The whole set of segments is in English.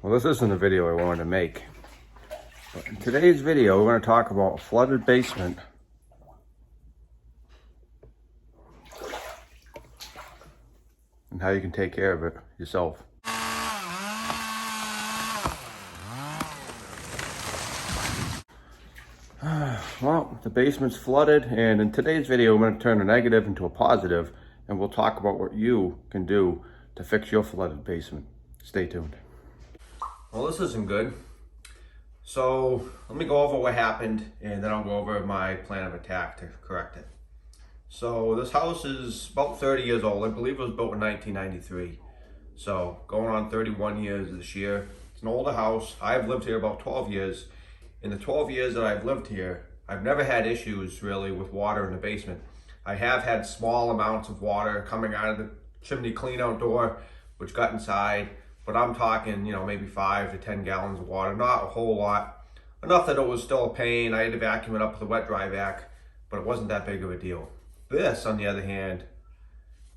Well, this isn't a video I wanted to make. But in today's video, we're going to talk about a flooded basement and how you can take care of it yourself. Well, the basement's flooded, and in today's video, we're going to turn a negative into a positive, and we'll talk about what you can do to fix your flooded basement. Stay tuned. Well, this isn't good. So let me go over what happened, and then I'll go over my plan of attack to correct it. So this house is about 30 years old. I believe it was built in 1993. So going on 31 years this year. It's an older house. I've lived here about 12 years. In the 12 years that I've lived here, I've never had issues really with water in the basement. I have had small amounts of water coming out of the chimney clean out door, which got inside, but I'm talking, maybe 5 to 10 gallons of water, not a whole lot. Enough that it was still a pain. I had to vacuum it up with a wet dry vac, but it wasn't that big of a deal. This, on the other hand,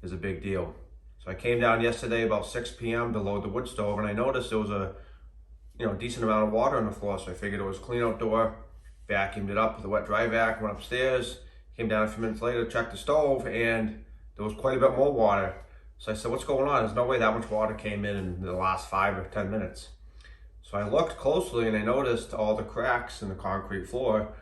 is a big deal. So I came down yesterday about 6 p.m. to load the wood stove, and I noticed there was a decent amount of water on the floor. So I figured it was clean out door, vacuumed it up with a wet dry vac, went upstairs, came down a few minutes later, checked the stove, and there was quite a bit more water. So I said, what's going on? There's no way that much water came in the last 5 or 10 minutes. So I looked closely and I noticed all the cracks in the concrete floor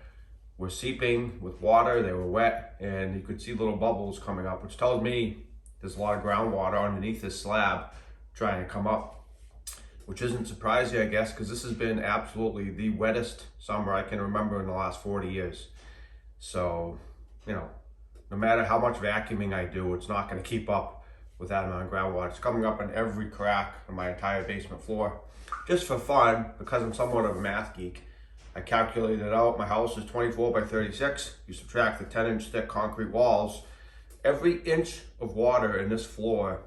were seeping with water. They were wet, and you could see little bubbles coming up, which tells me there's a lot of groundwater underneath this slab trying to come up. Which isn't surprising, I guess, because this has been absolutely the wettest summer I can remember in the last 40 years. So, no matter how much vacuuming I do, it's not going to keep up with that amount of groundwater. It's coming up in every crack on my entire basement floor. Just for fun, because I'm somewhat of a math geek, I calculated it out. My house is 24 by 36. You subtract the 10-inch thick concrete walls. Every inch of water in this floor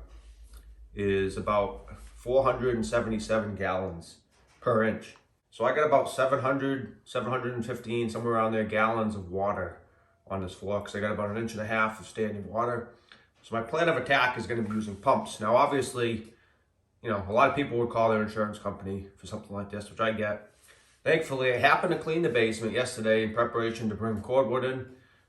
is about 477 gallons per inch. So I got about 700, 715, somewhere around there, gallons of water on this floor, because I got about 1.5 inches of standing water. So my plan of attack is going to be using pumps. Now, obviously, a lot of people would call their insurance company for something like this, which I get. Thankfully, I happened to clean the basement yesterday in preparation to bring cordwood in.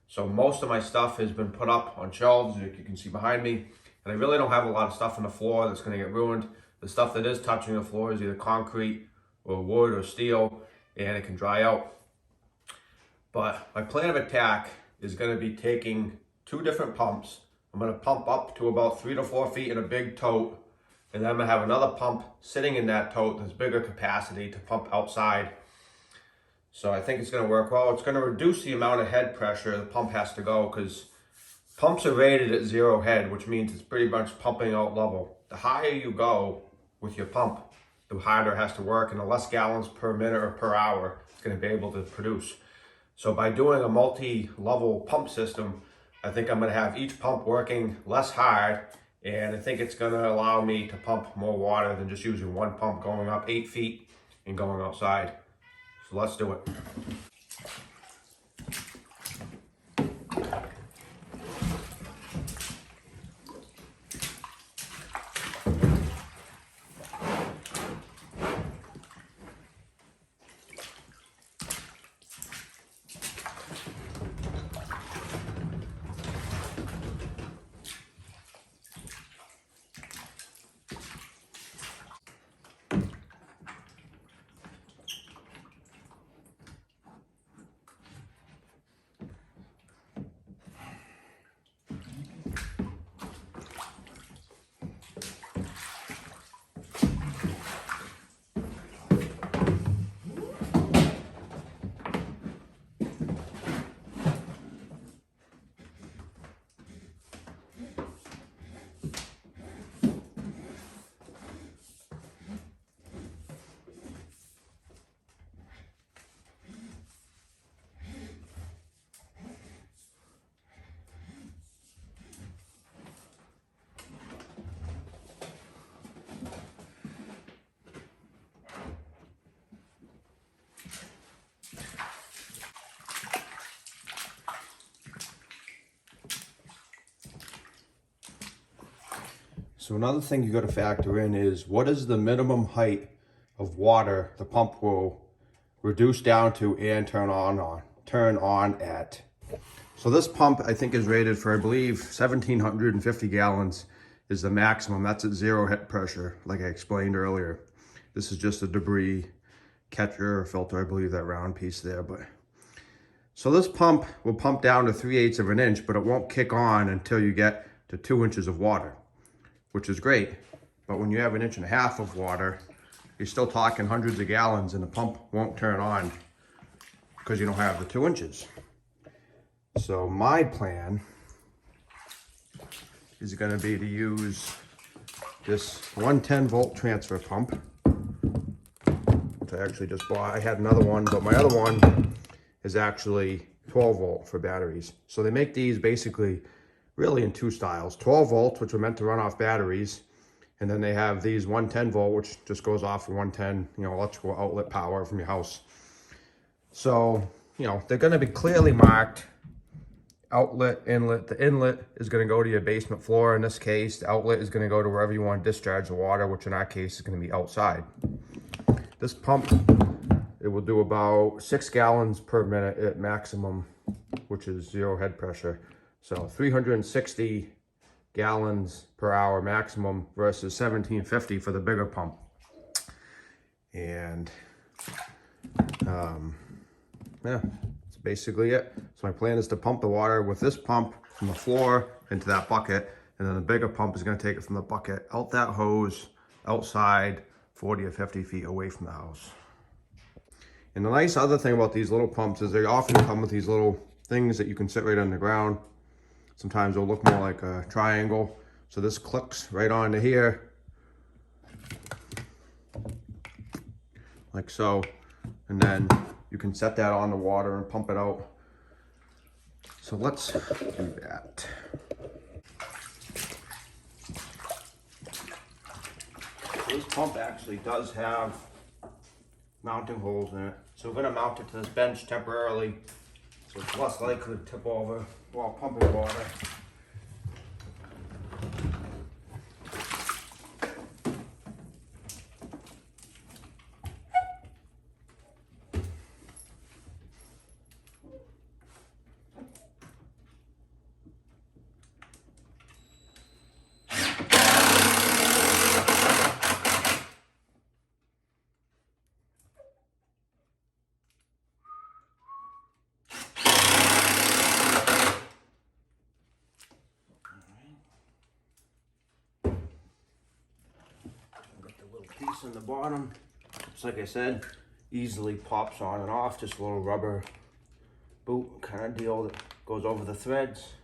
So most of my stuff has been put up on shelves, as you can see behind me. And I really don't have a lot of stuff on the floor that's going to get ruined. The stuff that is touching the floor is either concrete or wood or steel, and it can dry out. But my plan of attack is going to be taking 2 different pumps. I'm going to pump up to about 3 to 4 feet in a big tote, and then I'm going to have another pump sitting in that tote that's bigger capacity to pump outside. So I think it's going to work well. It's going to reduce the amount of head pressure the pump has to go, because pumps are rated at 0 head, which means it's pretty much pumping out level. The higher you go with your pump, the harder it has to work, and the less gallons per minute or per hour it's going to be able to produce. So by doing a multi-level pump system, I think I'm going to have each pump working less hard, and I think it's going to allow me to pump more water than just using one pump going up 8 feet and going outside. So let's do it. So another thing you got to factor in is, what is the minimum height of water the pump will reduce down to and turn on at. So this pump I think is rated for, I believe, 1,750 gallons is the maximum. That's at 0 head pressure, like I explained earlier. This is just a debris catcher or filter, I believe, that round piece there. But so this pump will pump down to 3/8 of an inch, but it won't kick on until you get to 2 inches of water, which is great. But when you have 1.5 inches of water, you're still talking hundreds of gallons, and the pump won't turn on because you don't have the 2 inches. So my plan is going to be to use this 110 volt transfer pump, which I actually just bought. I had another one, but my other one is actually 12 volt for batteries. So they make these basically really in two styles: 12 volts, which are meant to run off batteries, and then they have these 110 volt, which just goes off of 110, electrical outlet power from your house. So, they're going to be clearly marked. Outlet, inlet. The inlet is going to go to your basement floor in this case. The outlet is going to go to wherever you want to discharge the water, which in our case is going to be outside. This pump, it will do about 6 gallons per minute at maximum, which is 0 head pressure. So 360 gallons per hour maximum versus 1,750 for the bigger pump. And yeah, that's basically it. So my plan is to pump the water with this pump from the floor into that bucket, and then the bigger pump is going to take it from the bucket out that hose outside 40 or 50 feet away from the house. And the nice other thing about these little pumps is they often come with these little things that you can sit right on the ground. Sometimes they'll look more like a triangle. So this clicks right onto here, like so, and then you can set that on the water and pump it out. So let's do that. This pump actually does have mounting holes in it. So we're going to mount it to this bench temporarily, so it's less likely to tip over while pumping water. Piece on the bottom, just like I said, easily pops on and off. Just a little rubber boot kind of deal that goes over the threads.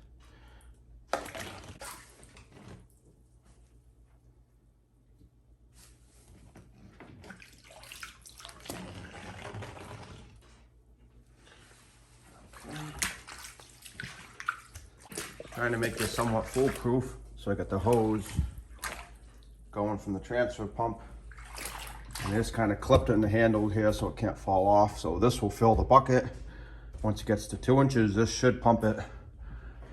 Trying to make this somewhat foolproof, so I got the hose going from the transfer pump, and it's kind of clipped in the handle here so it can't fall off. So this will fill the bucket. Once it gets to 2 inches, this should pump it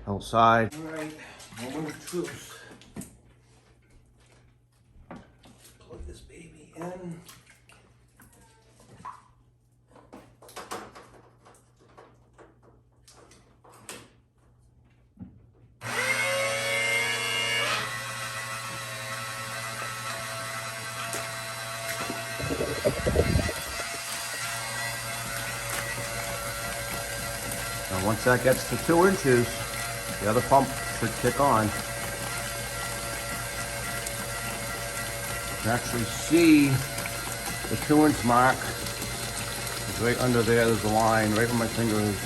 outside. All right, moment of truth. Plug this baby in. Now once that gets to 2 inches, the other pump should kick on. You can actually see the 2-inch mark is right under there. There's a line right where my finger is.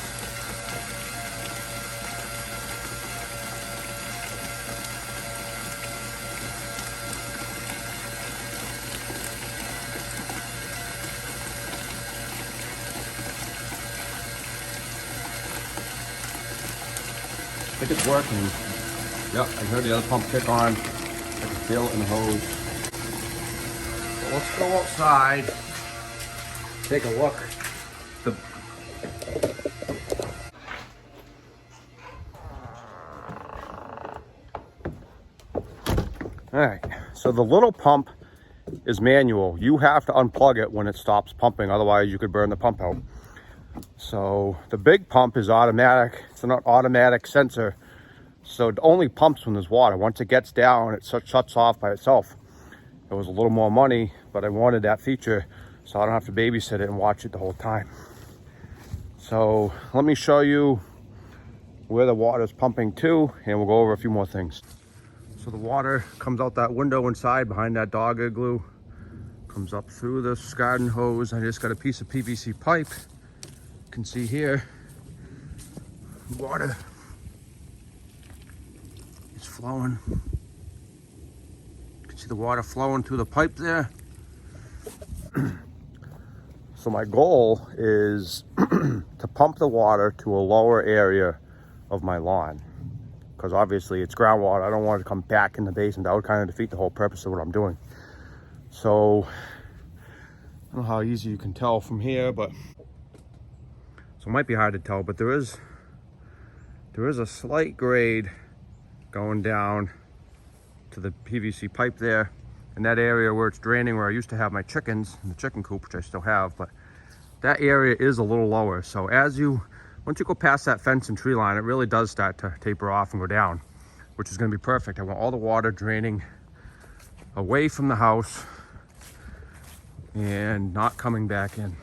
I think it's working. Yep, I heard the other pump kick on. I can feel it in the hose. So let's go outside, take a look. All right, so the little pump is manual. You have to unplug it when it stops pumping, otherwise you could burn the pump out. So the big pump is automatic. It's an automatic sensor, so it only pumps when there's water. Once it gets down, it shuts off by itself. It was a little more money, but I wanted that feature so I don't have to babysit it and watch it the whole time. So let me show you where the water is pumping to, and we'll go over a few more things. So the water comes out that window inside behind that dog igloo, comes up through this garden hose. I just got a piece of PVC pipe. You can see here, water is flowing. You can see the water flowing through the pipe there. So my goal is to pump the water to a lower area of my lawn, because obviously it's groundwater. I don't want it to come back in the basement. That would kind of defeat the whole purpose of what I'm doing. So I don't know how easy you can tell from here, but so it might be hard to tell, but there is a slight grade going down to the PVC pipe there. In that area where it's draining, where I used to have my chickens in the chicken coop, which I still have, but that area is a little lower. So once you go past that fence and tree line, it really does start to taper off and go down, which is going to be perfect. I want all the water draining away from the house and not coming back in.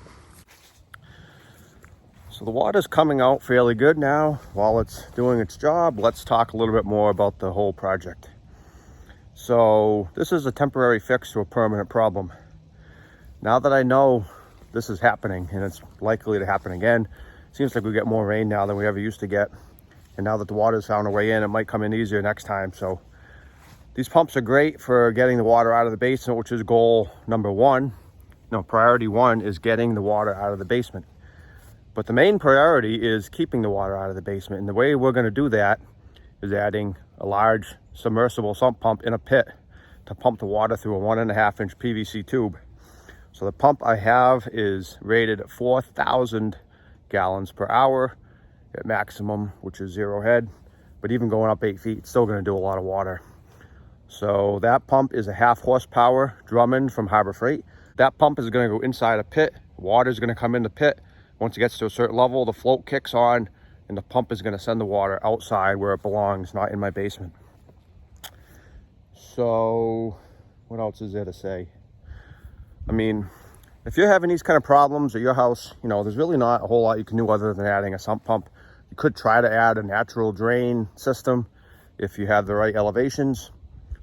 So the water's coming out fairly good now. While it's doing its job, let's talk a little bit more about the whole project. So this is a temporary fix to a permanent problem. Now that I know this is happening, and it's likely to happen again, seems like we get more rain now than we ever used to get. And now that the water's found a way in, it might come in easier next time. So these pumps are great for getting the water out of the basement, which is goal number one. No, priority one is getting the water out of the basement. But the main priority is keeping the water out of the basement. And the way we're going to do that is adding a large submersible sump pump in a pit to pump the water through a 1.5-inch PVC tube. So the pump I have is rated at 4,000 gallons per hour at maximum, which is 0 head. But even going up 8 feet, it's still going to do a lot of water. So that pump is a 0.5 horsepower Drummond from Harbor Freight. That pump is going to go inside a pit. Water is going to come in the pit. Once it gets to a certain level, the float kicks on, and the pump is going to send the water outside where it belongs, not in my basement. So what else is there to say? I mean, if you're having these kind of problems at your house, there's really not a whole lot you can do other than adding a sump pump. You could try to add a natural drain system if you have the right elevations,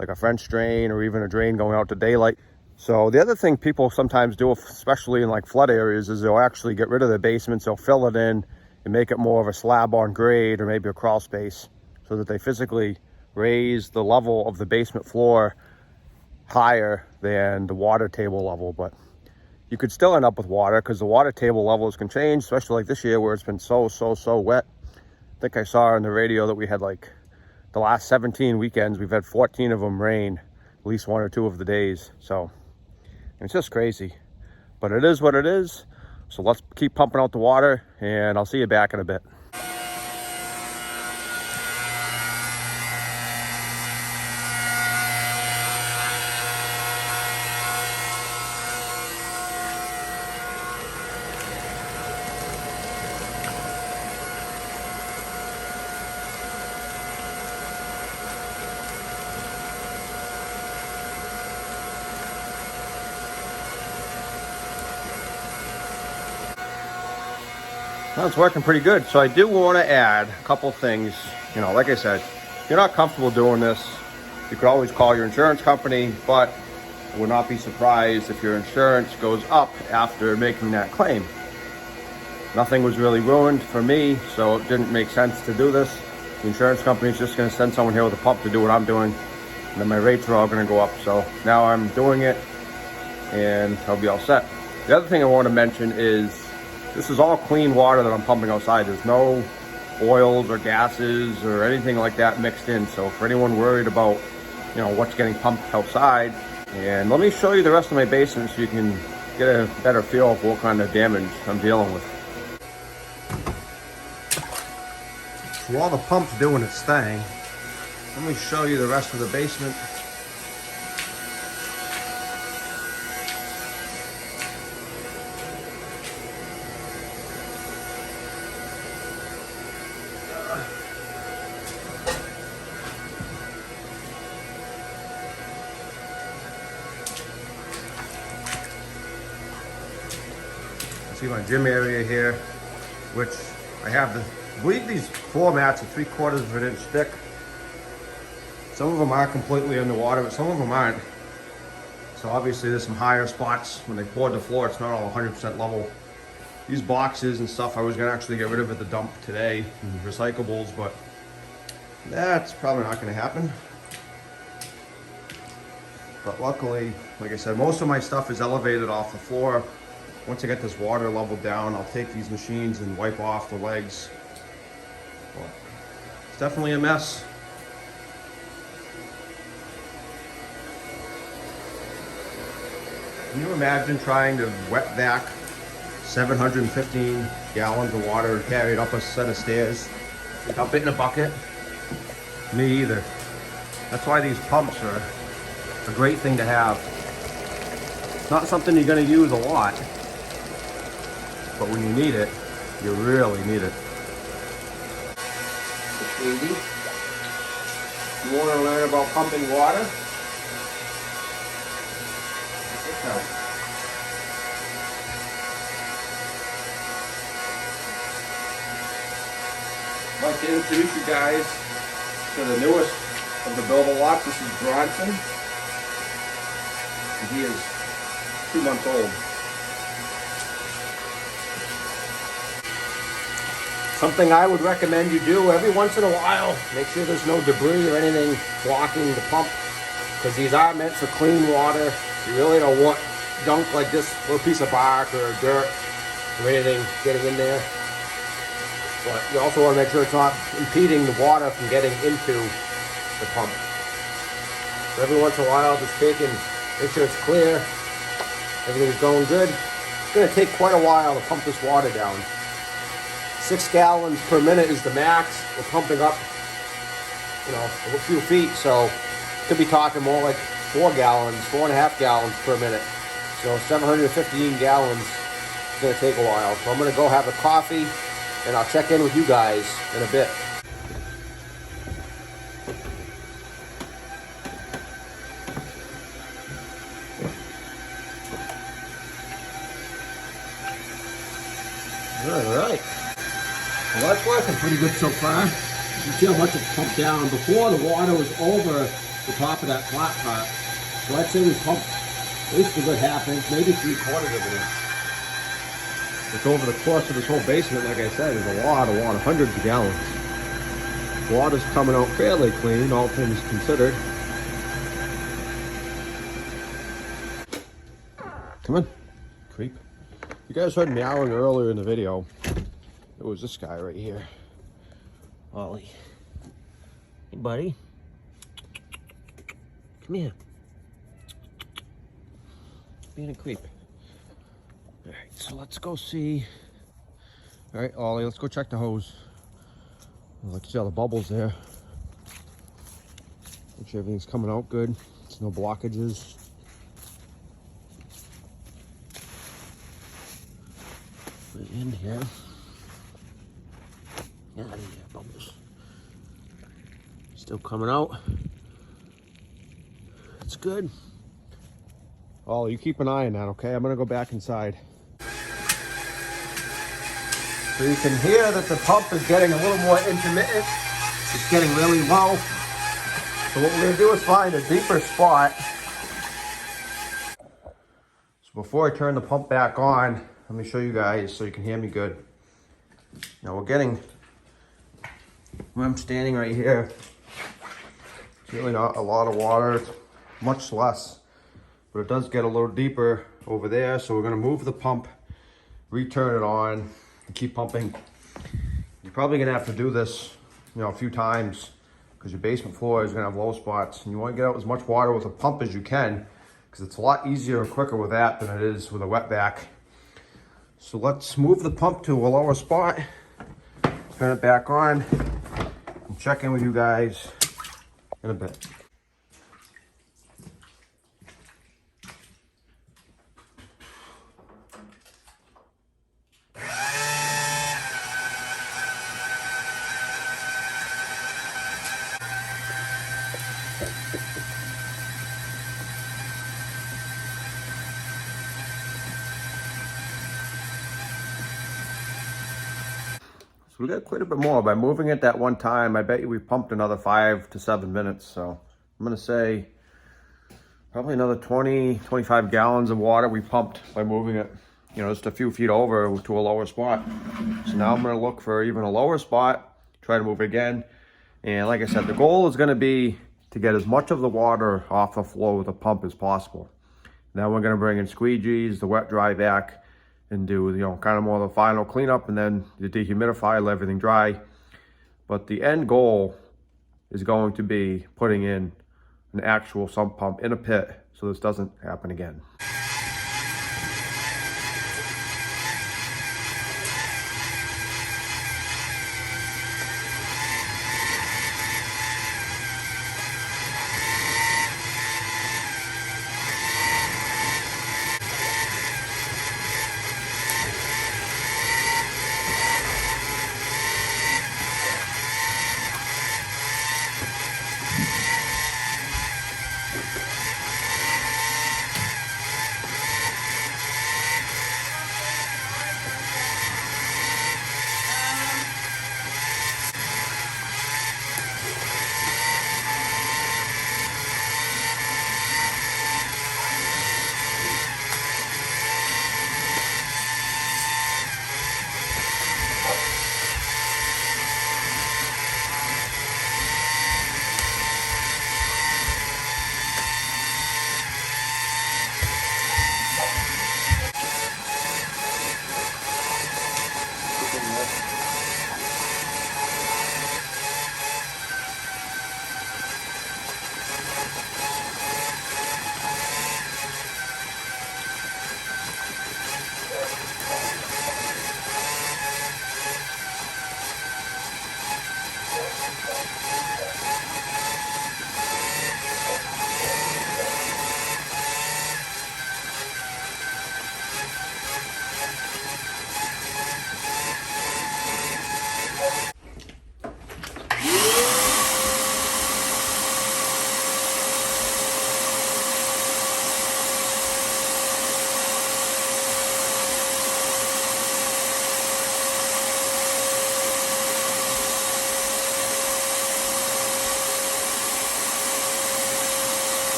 like a French drain or even a drain going out to daylight. So the other thing people sometimes do, especially in like flood areas, is they'll actually get rid of their basements. They'll fill it in and make it more of a slab on grade or maybe a crawl space, so that they physically raise the level of the basement floor higher than the water table level. But you could still end up with water because the water table levels can change, especially like this year where it's been so wet. I think I saw on the radio that we had like the last 17 weekends, we've had 14 of them rain at least 1 or 2 of the days. So it's just crazy, but it is what it is. So let's keep pumping out the water, and I'll see you back in a bit. Well, it's working pretty good. So I do want to add a couple things. Like I said, if you're not comfortable doing this, you could always call your insurance company, but I would not be surprised if your insurance goes up after making that claim. Nothing was really ruined for me, so it didn't make sense to do this. The insurance company is just going to send someone here with a pump to do what I'm doing, and then my rates are all going to go up. So now I'm doing it, and I'll be all set. The other thing I want to mention is this is all clean water that I'm pumping outside. There's no oils or gases or anything like that mixed in. So for anyone worried about, what's getting pumped outside, and let me show you the rest of my basement so you can get a better feel of what kind of damage I'm dealing with. So while the pump's doing its thing, let me show you the rest of the basement. see my gym area here, which I have I believe these floor mats are 3/4 of an inch thick. Some of them are completely underwater, but some of them aren't. So obviously there's some higher spots. When they poured the floor, it's not all 100% level. These boxes and stuff, I was gonna actually get rid of at the dump today, recyclables, but that's probably not gonna happen. But luckily, like I said, most of my stuff is elevated off the floor. Once I get this water level down, I'll take these machines and wipe off the legs. But it's definitely a mess. Can you imagine trying to wet vac 715 gallons of water and carry it up a set of stairs? Dump it in a bucket? Me either. That's why these pumps are a great thing to have. It's not something you're going to use a lot, but when you need it, you really need it. It's easy. You want to learn about pumping water? I'd like to introduce you guys to the newest of the builder lots. This is Bronson. He is 2 months old. Something I would recommend you do every once in a while, make sure there's no debris or anything blocking the pump, because these are meant for clean water. You really don't want junk like this little piece of bark or dirt or anything getting in there. But you also want to make sure it's not impeding the water from getting into the pump. So every once in a while, just take and make sure it's clear, everything's going good. It's going to take quite a while to pump this water down. 6 gallons per minute is the max. We're pumping up, a few feet, so could be talking more like 4 gallons, 4.5 gallons per minute. So 715 gallons is going to take a while. So I'm going to go have a coffee, and I'll check in with you guys in a bit. All right. Well, that's working pretty good so far. You can see how much it's pumped down. Before, the water was over the top of that flat part. So I'd say we pumped at least a good ½ inch, maybe 3/4 of an inch. Which over the course of this whole basement, like I said, is a lot of water, hundreds of gallons. Water's coming out fairly clean, all things considered. Come on, creep. You guys heard meowing earlier in the video. It was this guy right here. Ollie. Hey, buddy. Come here. Being a creep. All right, so let's go see. All right, Ollie, let's go check the hose. Like you see all the bubbles there. Make sure everything's coming out good. There's no blockages. Put it in here. Get out of here, bubbles. Still coming out. It's good. Ollie, you keep an eye on that, okay? I'm gonna go back inside. So you can hear that the pump is getting a little more intermittent. It's getting really low. So what we're gonna do is find a deeper spot. So before I turn the pump back on, let me show you guys so you can hear me good. Now we're getting, where I'm standing right here, it's really not a lot of water, it's much less. But it does get a little deeper over there. So we're gonna move the pump, return it on, and keep pumping. You're probably gonna have to do this, a few times, because your basement floor is gonna have low spots. And you wanna get out as much water with a pump as you can, because it's a lot easier and quicker with that than it is with a wet vac. So let's move the pump to a lower spot, turn it back on, and check in with you guys in a bit. we got quite a bit more. By moving it that one time, I bet you we pumped another 5 to 7 minutes. So I'm gonna say probably another 20, 25 gallons of water we pumped by moving it, you know, just a few feet over to a lower spot. So now I'm gonna look for even a lower spot, try to move it again. And like I said, the goal is gonna be to get as much of the water off the flow of the pump as possible. Then we're gonna bring in squeegees, the wet dry vac, and do, you know, kind of more of the final cleanup, and then the dehumidify, let everything dry. But the end goal is going to be putting in an actual sump pump in a pit so this doesn't happen again.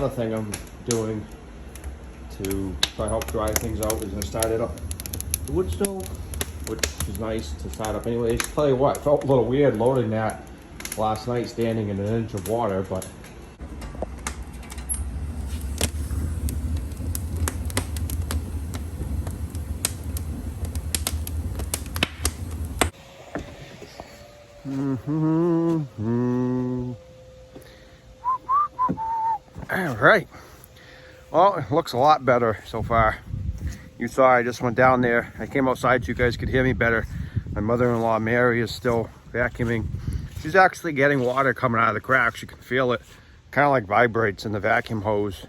other thing I'm doing to try to help dry things out is I started up the wood stove, which is nice to start up anyways. Tell you what, it felt a little weird loading that last night standing in an inch of water, but all right. Well, it looks a lot better so far. You saw I just went down there. I came outside so you guys could hear me better. My mother-in-law Mary is still vacuuming. She's actually getting water coming out of the cracks. You can feel it. Kind of like vibrates in the vacuum hose.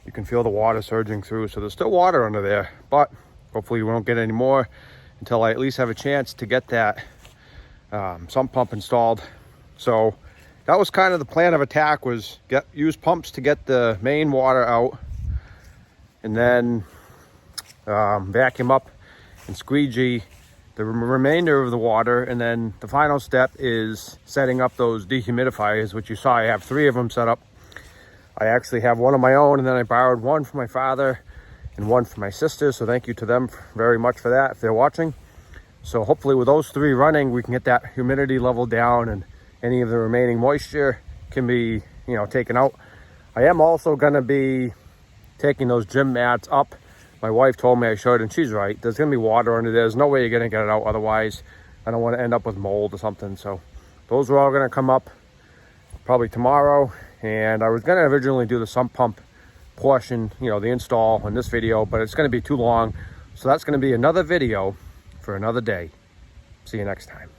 You can feel the water surging through. So there's still water under there, but hopefully we won't get any more until I at least have a chance to get that sump pump installed. So that was kind of the plan of attack, was use pumps to get the main water out, and then vacuum up and squeegee the remainder of the water. And then the final step is setting up those dehumidifiers, which you saw I have 3 of them set up. I actually have one of my own, and then I borrowed one from my father and one from my sister, so thank you to them very much for that if they're watching. So hopefully with those 3 running, we can get that humidity level down and any of the remaining moisture can be, taken out. I am also going to be taking those gym mats up. My wife told me I should, and she's right. There's going to be water under there. There's no way you're going to get it out otherwise. I don't want to end up with mold or something. So those are all going to come up probably tomorrow. And I was going to originally do the sump pump portion, the install in this video, but it's going to be too long. So that's going to be another video for another day. See you next time.